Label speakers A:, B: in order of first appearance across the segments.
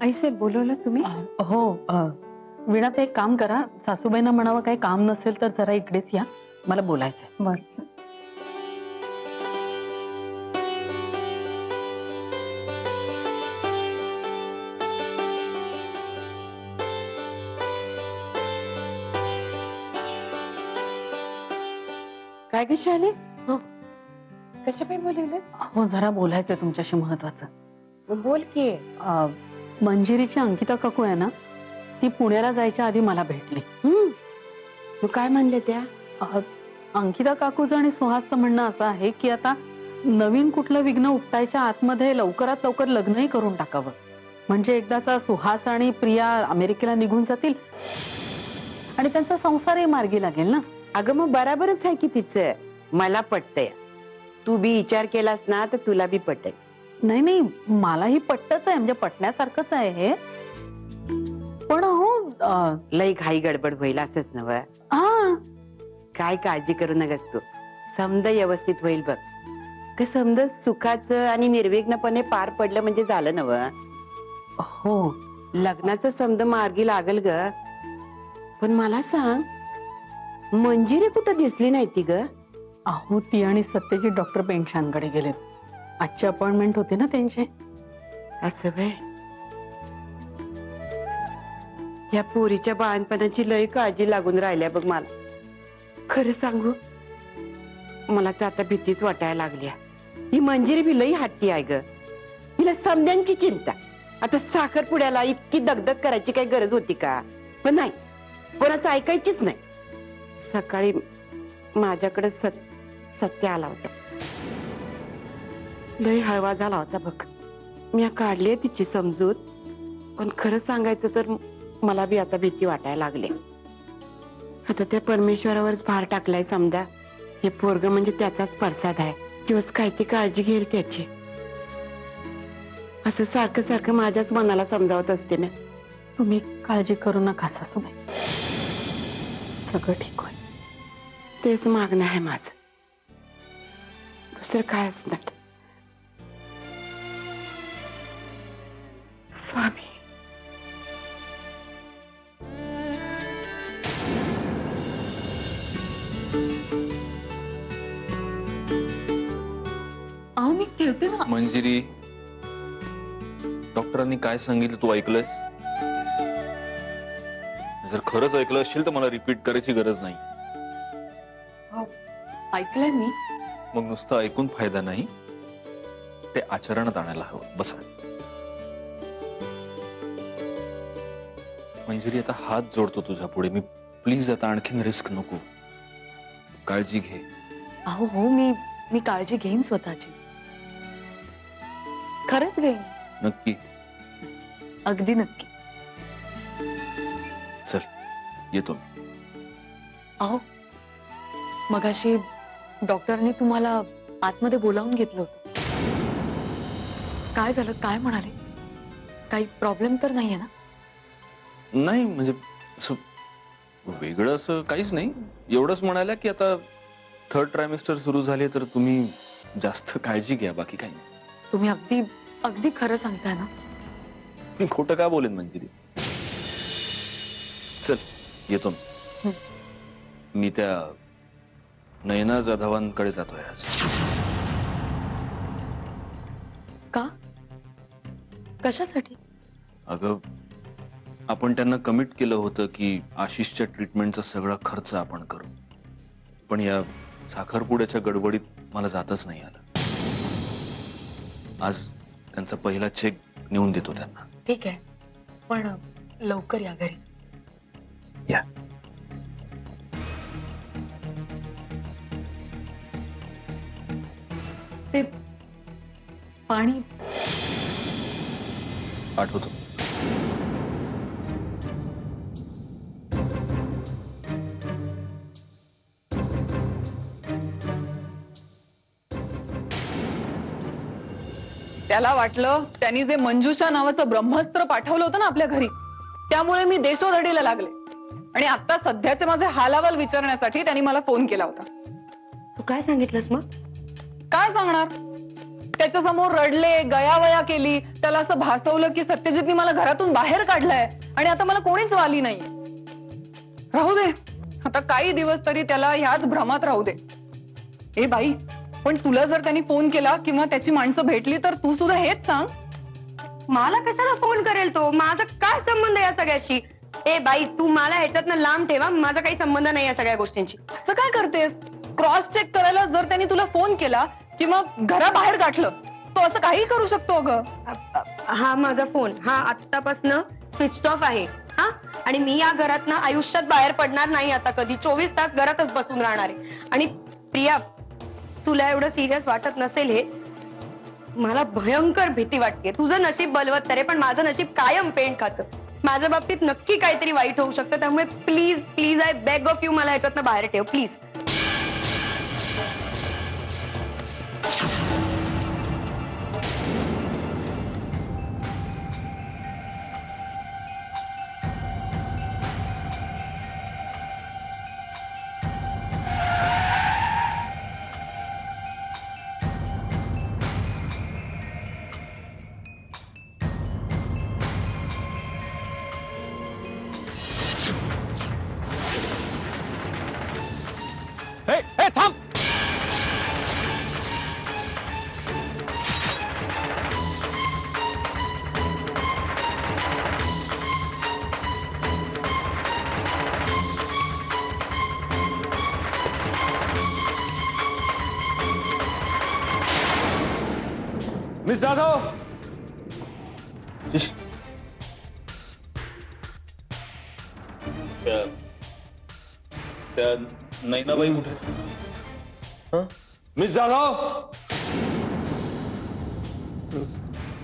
A: ऐसे बोलवलं तुम्ही?
B: हो वीणा ते एक काम करा, सासूबाईंना म्हणावं काही काम नसेल तर जरा इकडेच या, मला बोलायचंय.
A: बरं. काय कशी आले? कशा पाय बोलवले?
B: हो जरा बोलायचंय तुमच्याशी महत्वाचं.
A: बोल की.
B: मंजिरीची अंकिता काकू आहे ना, ती पुण्याला जायच्या आधी मला भेटली.
A: तू काय म्हणले त्या?
B: अंकिता काकूचं आणि सुहासचं म्हणणं असं आहे की आता नवीन कुठलं विघ्न उपटायच्या आतमध्ये लवकरात लवकर लग्नही करून टाकावं, म्हणजे एकदाचा सुहास आणि प्रिया अमेरिकेला निघून जातील आणि त्यांचा संसारही मार्गी लागेल ना.
A: अगं मग बराबरच आहे की तिचं. मला पटतंय. तू बी विचार केलास ना तर तुला बी पटेल.
B: नाही नाही मलाही पटतच आहे, म्हणजे पटण्यासारखंच आहे हे. पण हो
A: लई घाई गडबड होईल असंच नव.
B: हा
A: काय काळजी करू नकस तू. समज व्यवस्थित होईल बघ. का समज सुखाचं आणि निर्विघ्नपणे पार पडलं म्हणजे झालं नव.
B: हो
A: लग्नाचं समज मार्गी लागल ग. पण मला सांग, मंजिरी कुठं दिसली नाही ती ग?
B: अहो ती आणि सत्यजित डॉक्टर पेंडशांकडे गेलेत. आजची अपॉइंटमेंट होती ना त्यांची.
A: असं व्हय. या पोरीच्या बाळणपणाची लई काळजी लागून राहिल्या बघ मला. खरं सांगू, मला तर आता भीतीच वाटायला लागली. ही मंजिरी बी लई हट्टी आहे ग. हिला समद्यांची चिंता. आता साखरपुड्याला इतकी दगदग करायची काही गरज होती का? पण नाही, कोणाचं ऐकायचीच नाही. सकाळी माझ्याकडे सत्य आला होता. लई हळवा झाला होता बघ. मी काढली तिची समजूत, पण खरं सांगायचं तर मला बी आता भीती वाटायला लागली. आता त्या परमेश्वरावरच भार टाकलाय समजा. हे पोरग म्हणजे त्याचाच प्रसाद आहे. दिवस काय ती काळजी घेईल त्याची. असं सारखं सारखं माझ्याच मनाला समजावत असते ना.
B: तुम्ही काळजी करू नका सासूबाई, सगळं ठीक होईल.
A: तेच मागणं आहे माझं, दुसरं कायच नाही. स्वामी.
B: अहो मी ठेवते ना.
C: मंजिरी, डॉक्टरांनी काय सांगितलं तू ऐकलंस? जर खरंच ऐकलं असेल तर मला रिपीट करायची गरज नाही.
B: ऐकलंय मी.
C: मग नुसतं ऐकून फायदा नाही, ते आचरणात आणायला हवं. बसा. मंजिरी आता हात जोडतो तुझ्या पुढे मी, प्लीज आता आणखीन रिस्क नको. काळजी घे.
D: अहो हो मी काळजी घेईन स्वतःची, खरंच घेईन.
C: नक्की?
D: अगदी नक्की.
C: चल येतो.
D: अहो मगाशी डॉक्टरने तुम्हाला आतमध्ये बोलावून घेतलं होतं. काय झालं, काय म्हणाले? काही प्रॉब्लेम तर नाहीये ना?
C: नाही म्हणजे असं वेगळं असं काहीच नाही. एवढंच म्हणाल्या की आता 3rd ट्रायमेस्टर सुरू झाले तर तुम्ही जास्त काळजी घ्या, बाकी काही नाही.
D: तुम्ही अगदी अगदी खरं सांगताय ना?
C: मी खोटं का बोलेन मंजिरी? चल येतो. मी त्या नयना जाधवांकडे जातोय आज.
D: का? कशासाठी?
C: अगं आपण त्यांना कमिट केलं होतं की आशिषच्या ट्रीटमेंटचा सगळा खर्च आपण करू, पण या साखरपुड्याच्या गडबडीत मला जातच नाही आलं. आज त्यांचा पहिला चेक नेऊन देतो त्यांना.
D: ठीक आहे, पण लवकर या घरी.
C: या.
D: ते पाणी
C: पाठवतो.
E: त्याला वाटलं त्यांनी जे मंजुषा नावाचं ब्रह्मास्त्र पाठवलं होतं ना आपल्या घरी, त्यामुळे मी देशोधडीला लागले. आणि आता सध्याचे माझे हालावाल विचारण्यासाठी त्यांनी मला फोन केला होता.
F: तू काय सांगितलंस मग?
E: काय सांगणार? त्याच्यासमोर रडले, गयावया केली, त्याला असं भासवलं की सत्यजितनी मला घरातून बाहेर काढलंय आणि आता मला कोणीच वाली नाही. राहू दे, आता काही दिवस तरी त्याला ह्याच भ्रमात राहू दे. ए बाई, पण तुला जर त्यांनी फोन केला किंवा त्याची माणसं भेटली तर तू सुद्धा हेच सांग.
F: मला कशाला फोन करेल तो? माझा काय संबंध या सगळ्याशी? ए बाई, तू मला ह्याच्यातनं लांब ठेवा, माझा काही संबंध नाही या सगळ्या गोष्टींची.
E: असं काय करतेस? क्रॉस चेक करायला जर त्यांनी तुला फोन केला किंवा घराबाहेर गाठलं, तो असं काही करू शकतो अगं.
F: हा माझा फोन, हा आत्तापासनं स्विच ऑफ आहे. हा, आणि मी या घरातनं आयुष्यात बाहेर पडणार नाही आता कधी. 24 तास घरातच बसून राहणार आहे. आणि प्रिया, तुला एवढं सिरियस वाटत नसेल हे, मला भयंकर भीती वाटते. तुझं नशीब बलवत्तर आहे, पण माझं नशीब कायम पेंट खातं. माझ्या बाबतीत नक्की काहीतरी वाईट होऊ शकतं. त्यामुळे please please, I beg of you, मला ह्याच्यातनं बाहेर ठेव प्लीज.
C: थांब. मिस जाधव. त्या नैनाबाई कुठे? मिस जाधव.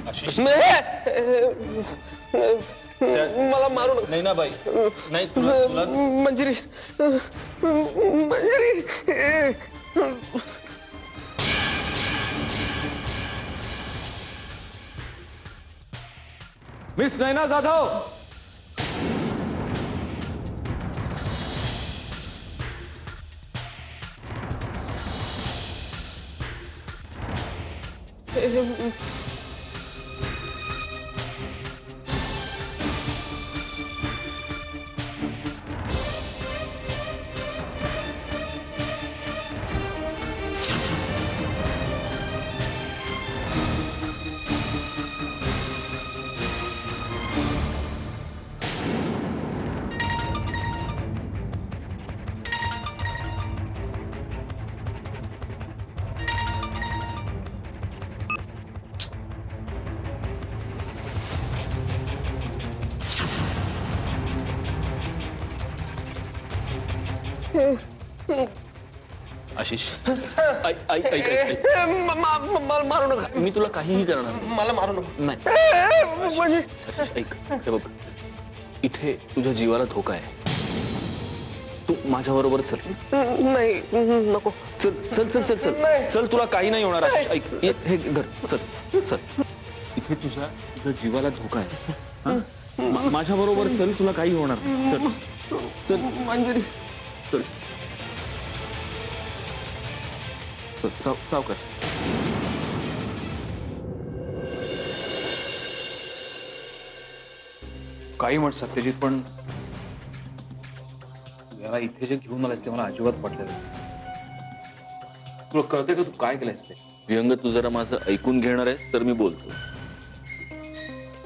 C: आशिष,
G: मला मारू नका.
C: नैनाबाई नाही, तुला
G: मंजिरी, मंजिरी.
C: मिस नैना जाधव. आशिष, ऐक ऐक ऐक ऐक.
G: मला मारू नका.
C: मी तुला काहीही करणार नाही.
G: मला मारू नका.
C: नाही,
G: म्हणजे
C: ऐक, हे बघ, इथे तुझ्या जीवाला धोका आहे. तू माझ्या बरोबर चल.
G: नाही, नको.
C: चल चल चल चल चल
G: नाही.
C: चल, तुला काही नाही होणार. आशिष, ऐक, हे घर, चल चल. इथे तुझ्या जीवाला धोका आहे. हा? माझ्या बरोबर चल, तुला काही होणार नाही. चल चल
G: मंजिरी.
C: चल चल, सावकार. काही म्हण सत्यजित, पण याला इथे जे घेऊन आलायस ते मला अजिबात पटलं नाही. तुला कळते का तू काय केलंयस ते? व्यंग, तू जरा माझं ऐकून घेणार आहेस तर मी बोलतो.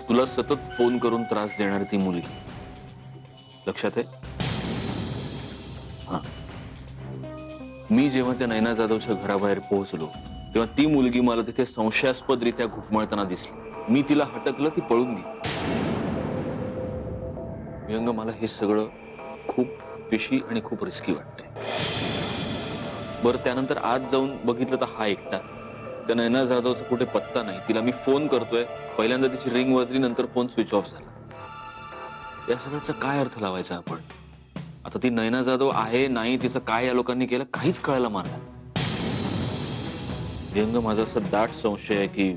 C: तुला सतत फोन करून त्रास देणारी ती मुलगी लक्षात आहे? हा, मी जेव्हा त्या नैना जाधवच्या घराबाहेर पोहोचलो तेव्हा ती मुलगी मला तिथे संशयास्पदरित्या घुटमळताना दिसली. मी तिला हटकलं, ती पळून गेली. व्यंग, मला हे सगळं खूप फिशी आणि खूप रिस्की वाटतंय. बरं, त्यानंतर आज जाऊन बघितलं तर हा एकटा. त्या नैना जाधवचा कुठे पत्ता नाही. तिला मी फोन करतोय, पहिल्यांदा तिची रिंग वाजली, नंतर फोन स्विच ऑफ झाला. या सगळ्याचा काय अर्थ लावायचा आपण? आता ती नैना जाधव आहे नाही, तिचं काय या लोकांनी केलं काहीच कळायला मारलं. व्यंग, माझा असा दाट संशय आहे की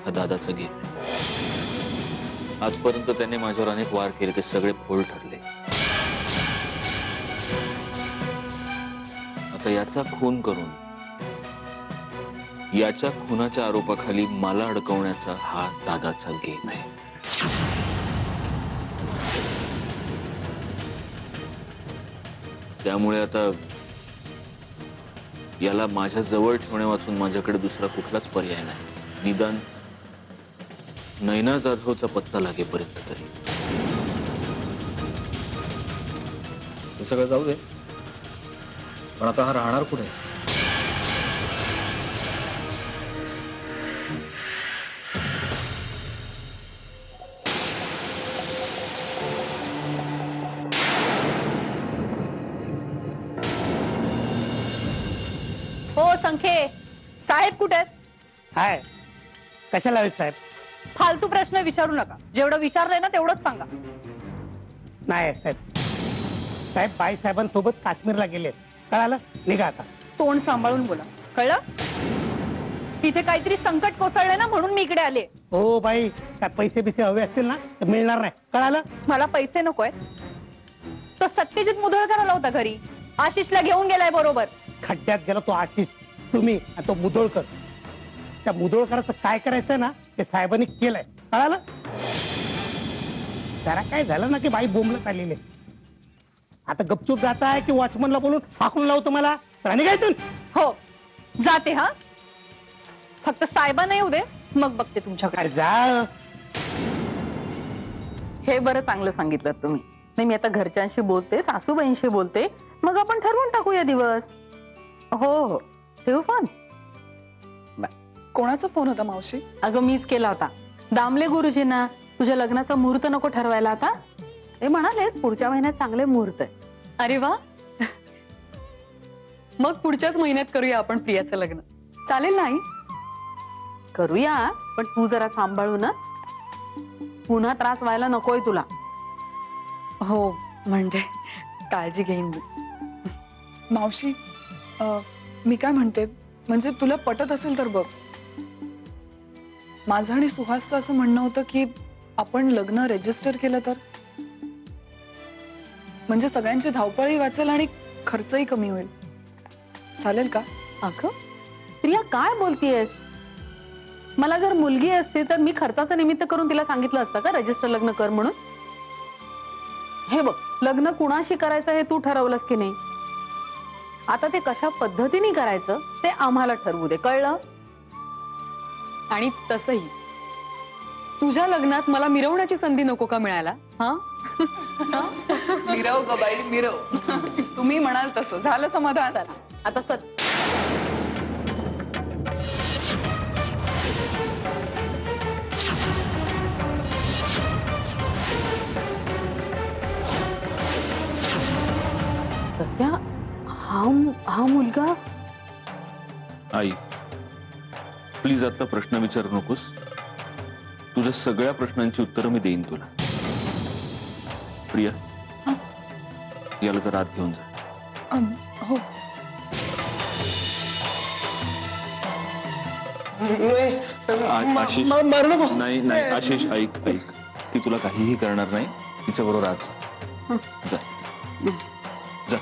C: हा दादाचा गेम आहे. आजपर्यंत त्याने माझ्यावर अनेक वार केले, ते सगळे फोल ठरले. आता याचा खून करून याच्या खुनाच्या आरोपाखाली मला अडकवण्याचा हा दादाचा गेम आहे. त्यामुळे आता याला माझ्या जवळ ठेवण्या वाचून माझ्याकडे दुसरा कुठलाच पर्याय नाही. निदान नैना जाधवचा पत्ता लागेपर्यंत तरी.
H: हे सगळं जाऊ दे, पण आता हा राहणार कुठे?
E: हो संखे, साहेब कुठे आहेत?
I: हाय, कशाला हवेत साहेब?
E: फालतू प्रश्न विचारू नका. जेवढं विचारलंय ना तेवढंच सांगा.
I: नाही साहेब, साहेब बाई साहेबांसोबत काश्मीरला गेले. कळालं? निघा आता.
E: तोंड सांभाळून बोला, कळलं? तिथे काहीतरी संकट कोसळलंय ना, म्हणून मी इकडे आले.
I: हो बाई, काय पैसे बिसे हवे असतील ना तर मिळणार नाही. कळालं?
E: मला पैसे नकोय. तो सत्यजित मुधोळकर आला होता घरी, आशिषला घेऊन गेलाय बरोबर.
I: खड्ड्यात गेला तो आशिष, तुम्ही आणि तो मुधोळकर. त्या मुधोळकराचं काय करायचंय ना ते साहेबांनी केलंय. कळालं? जरा काय झालं ना की बाई बोंबलत आलेली. आता गपचूप जाताय की वॉचमनला बोलून हाकून लावतो मला? तर निघायचं.
E: हो जाते. हा फक्त साहेबांना येऊ दे, मग बघते तुमच्याकडे.
I: अरे जा.
B: हे बरं चांगलं सांगितलं तुम्ही. नाही, मी आता घरच्यांशी बोलते, सासूबाईंशी बोलते, मग आपण ठरवून टाकूया दिवस. हो हो, ठेवू फोन.
E: कोणाचा फोन होता मावशी?
B: अगं मीच केला होता. दामले गुरुजींना. तुझ्या लग्नाचा मुहूर्त नको ठरवायला आता? ते म्हणाले पुढच्या महिन्यात चांगले मुहूर्त आहे.
D: अरे वा, मग पुढच्याच महिन्यात करूया आपण प्रियाचं लग्न. चालेल नाही?
B: करूया, पण तू जरा सांभाळू ना. पुन्हा त्रास व्हायला नकोय तुला.
D: हो, म्हणजे काळजी घेईन मी.
E: मावशी, मी काय म्हणते, म्हणजे तुला पटत असेल तर बघ. माझं आणि सुहासचं असं म्हणणं होतं की आपण लग्न रजिस्टर केलं तर, म्हणजे सगळ्यांची धावपळही वाचेल आणि खर्चही कमी होईल. चालेल का?
B: अगं प्रिया, काय बोलतीयस? मला जर मुलगी असते तर मी खर्चाचं निमित्त करून तिला सांगितलं असतं का रजिस्टर लग्न कर म्हणून? हे बघ, लग्न कुणाशी करायचं हे तू ठरवलंस की नाही. आता ते कशा पद्धतीने करायचं ते आम्हाला ठरवू दे. कळलं?
D: आणि तसंही तुझ्या लग्नात मला मिरवण्याची संधी नको का मिळायला? हा
E: मिरव ग बाई, मिरव. तुम्ही म्हणाल तसं. झालं समाधान?
B: आता सध्या हा मुलगा.
C: आई प्लीज आता प्रश्न विचारू नकोस. तुझ्या सगळ्या प्रश्नांची उत्तरं मी देईन तुला. प्रिया, याला जर आत घेऊन जा.
E: हो.
C: आशिष,
G: मारू नको.
C: नाही नाही आशिष, ऐक ऐक. ती तुला काहीही करणार नाही. तिच्याबरोबर आज जा जा.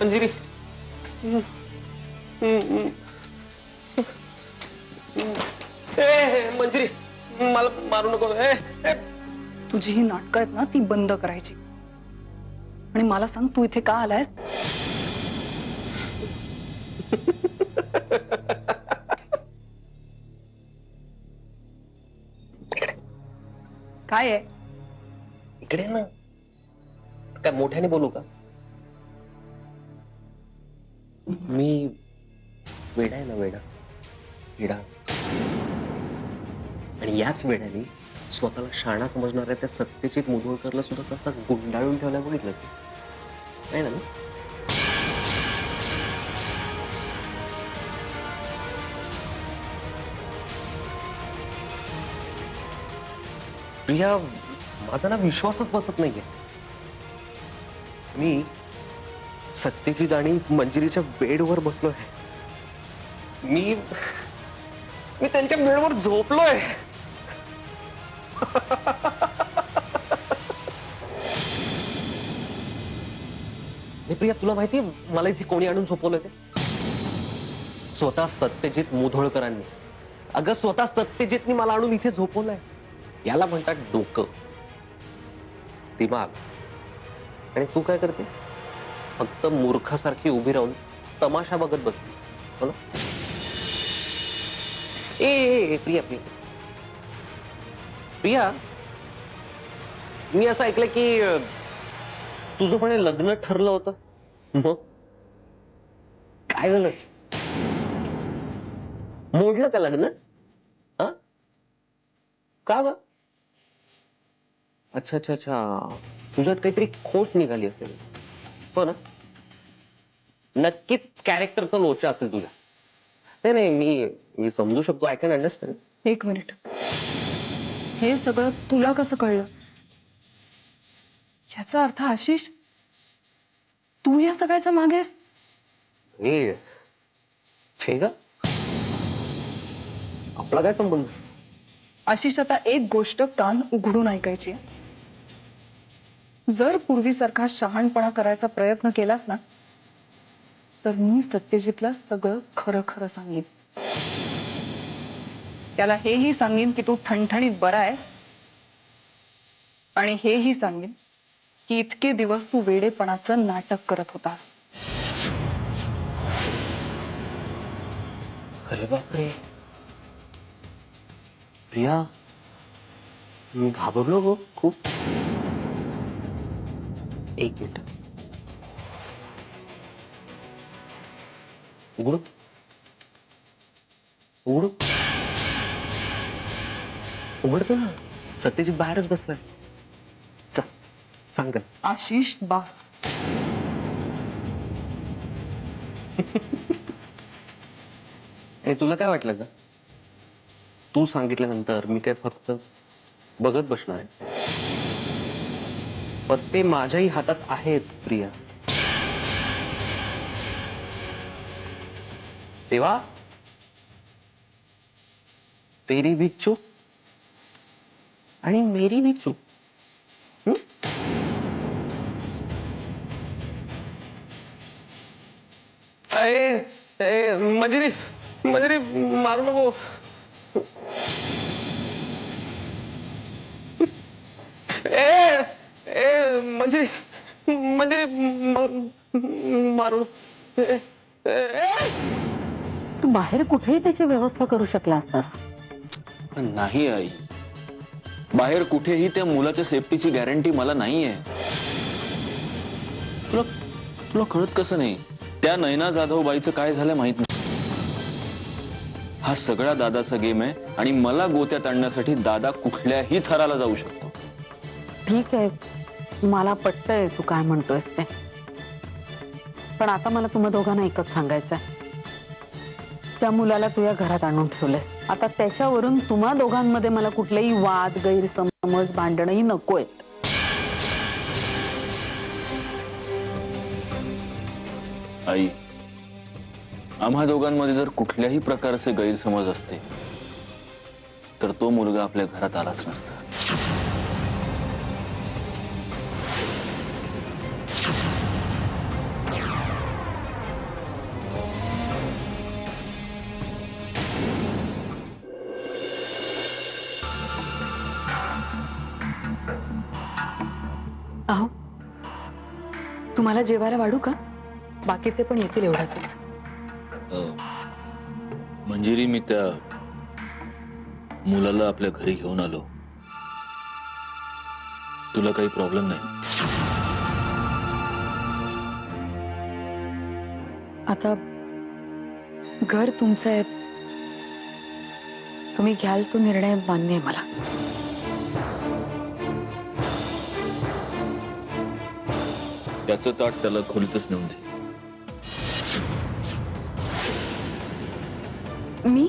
G: मंजिरी, मंजिरी, मला मारू नको.
E: तुझी ही नाटकं आहेत ना, ती बंद करायची. आणि मला सांग, तू इथे का आलायस? काय आहे?
G: इकडे ना. काय मोठ्याने बोलू का? मी वेडा आहे ना, वेडा वेडा. आणि याच वेड्याने स्वतःला शाणा समजणाऱ्या त्या सत्यजित मुधोळकरला सुद्धा कसा गुंडाळून ठेवला बघितलं नाही ना. प्रिया, माझा ना विश्वासच बसत नाहीये. मी सत्यजित आणि मंजिरीच्या बेडवर बसलोय. मी त्यांच्या बेडवर झोपलोय. हे प्रिया, तुला माहितीये मला इथे कोणी आणून झोपवलं ते? स्वतः सत्यजित मुधोळकरांनी. अगं, स्वतः सत्यजितनी मला आणून इथे झोपवलंय. याला म्हणतात डोकं, दिमाग. आणि तू काय करतेस? फक्त मूर्खासारखी उभी राहून तमाशा बघत बसलीस, हो ना? ए प्रिया, प्रिया प्रिया, मी असं ऐकलं की तुझं पण हे लग्न ठरलं होतं. मग काय झालं? मोडलं का लग्न? हा, का ग? अच्छा अच्छा अच्छा, तुझ्यात काहीतरी खोट निघाली असेल, हो ना? नक्कीच कॅरेक्टरचा लोचा असेल तुझ्या. नाही नाही, मी समजू शकतो. I can understand.
E: एक मिनिट, हे सगळं तुला कसं कळलं? याचा अर्थ आशिष, तू या सगळ्याच्या मागेस?
G: हे छे ग, आपला काय संबंध?
E: आशिष, आता एक गोष्ट कान उघडून ऐकायची. जर पूर्वीसारखा शहाणपणा करायचा प्रयत्न केलास ना, तर मी सत्यजितला सगळं खरं खरं सांगेन. त्याला हेही सांगेन की तू ठणठणीत बरा आहे, आणि हेही सांगेन की इतके दिवस तू वेडेपणाचं नाटक करत होतास.
G: अरे बापरे प्रिया, मी घाबरलो गो खूप. एक मिनिट, उघडू उघडू उघडतो ना. सत्यजित बाहेरच बसलाय. चल, सांग.
E: आशिष, बास.
G: तुला काय वाटलं का? तू सांगितल्यानंतर मी काय फक्त बघत बसणार आहे? पत्ते माझ्याही हातात आहेत प्रिया. तेव्हा तेरी भी चूक आणि मेरी भी चूक. मंजिरी, मंजिरी, मारू नको. मंजिरी, मंजिरी, मारू.
B: तू बाहेर कुठेही त्याची व्यवस्था करू शकला असतास.
C: नाही आई, बाहेर कुठेही त्या मुलाच्या सेफ्टीची गॅरंटी मला नाहीये. तुला तुला कळत कसं नाही? त्या नयना जाधव बाईचं काय झालं माहित नाही. हा सगळा दादाचा गेम आहे आणि मला गोत्यात आणण्यासाठी दादा कुठल्याही थराला जाऊ शकतो.
B: ठीक आहे, मला पटतंय तू काय म्हणतोयस ते. पण आता मला तुम्हा दोघांना एकच सांगायचं आहे. त्या मुलाला तू या घरात आणून ठेवलंय. आता त्याच्यावरून तुम्हा दोघांमध्ये मला कुठलेही वाद, गैरसमज, भांडणही नकोय.
C: आई, आम्हा दोघांमध्ये जर कुठल्याही प्रकारचे गैरसमज असते तर तो मुलगा आपल्या घरात आलाच नसता.
D: अहो, तुम्हाला जेवायला वाढू का? बाकीचे पण येतील एवढ्यातच.
C: मंजिरी, मी त्या मुलाला आपल्या घरी घेऊन आलो. तुला काही प्रॉब्लेम नाही?
D: आता घर तुमचं आहे, तुम्ही घ्याल तो निर्णय मान्य आहे मला.
C: त्याचं ताट त्याला खोलीतच नेऊन दे.
D: मी